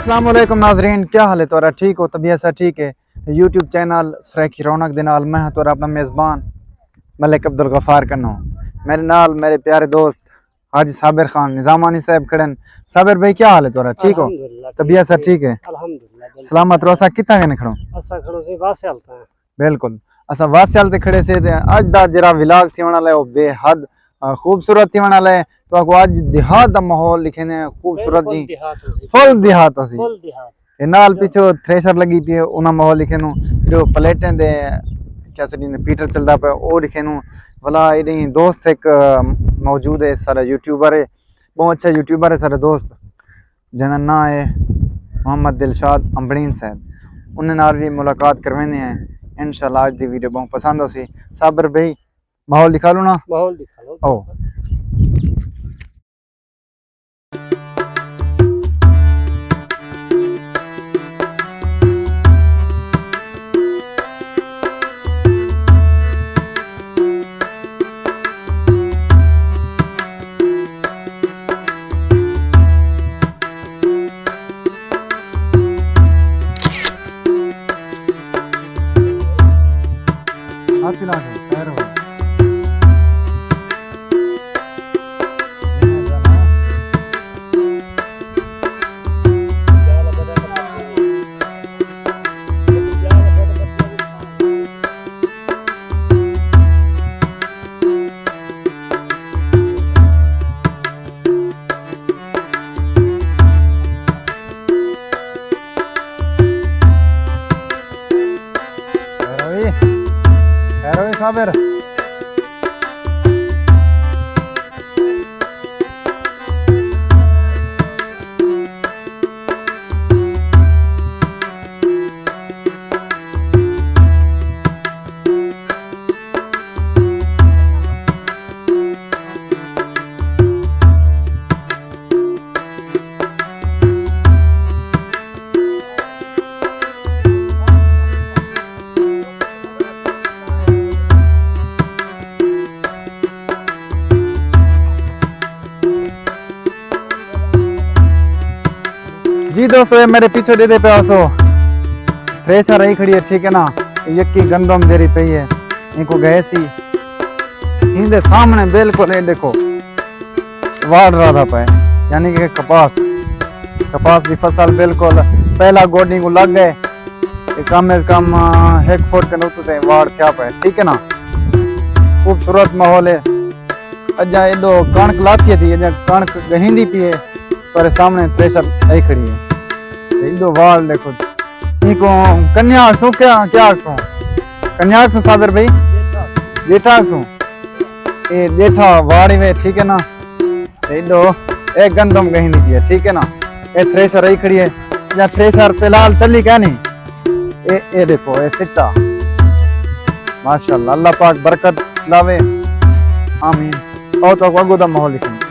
अस्सलाम वालेकुम नाजरीन, क्या हाल है तोरा? ठीक हो? तबीयत सा ठीक है? यूट्यूब चैनल सराइकी रौनक दे नाल मैं तोरा अपना मेज़बान मलिक अब्दुल गफार करना हूँ। मेरे नाल मेरे प्यारे दोस्त हाजी साबिर खान निजामानी साहब खड़न। साबिर भाई क्या हाल है तोरा? ठीक हो? तबीयत सा ठीक है? सलामत रहो। असा कितना कहने खड़ो? बिल्कुल असा वास्याल ते खड़े से अज दा जरा विलाग थी वाला है बेहद खूबसूरत थी वाला है। तो आपको आज देहात दा माहौल लिखे ने खूबसूरत जी फुल देहात असी नाल पीछे थ्रेशर लगी पी उना माहौल लिखे नु जो प्लेटें दे क्या सदी ने पीटर चलदा पे ओ लिखे नु भला इडी दोस्त एक मौजूद है सारा यूट्यूबर है, बहुत अच्छा यूट्यूबर है सारे दोस्त जना ना है मोहम्मद दिलशाद अम्बड़ीन साहब। उन्हें नाल भी मुलाकात करवाने हैं इंशाल्लाह। आज दी वीडियो बहुत पसंद हो सी। साबिर भाई माहौल दिखा लो ना। माहौल दिखा लो। ओ खैर हो साबिर जी दोस्तों, ये मेरे पीछे दे पे आसो थ्रेशर रही खड़ी है, ठीक है ना। यक्की गंदम जेरी पई है इनको गए सी इनके सामने बिल्कुल ये देखो वाड़ रहा पे यानी कि कपास की फसल बिल्कुल पहला गोडी को लग गए कम से कम 1 फुट के नुकते वाड़ थया पे, ठीक है ना। खूबसूरत माहौल है। अजा एडो कणक लाती थी, अजा कणक गहिंदी पी है पर सामने थ्रेशर आई खड़ी है। एडो वाड़ देखो इनको कन्या सो क्या सो कन्या सो साबिर भाई जेठा सो ए जेठा वाड़ी में, ठीक है ना। एडो एक गंदम गहिंदी पी है, ठीक है ना। ए थ्रेशर आई खड़ी है। या थ्रेशर फिलहाल चली क्या नहीं ए देखो ए सिट्टा माशाल्लाह। अल्लाह पाक बरकत लावे आमीन। और तो अगो दा माहौल लिखे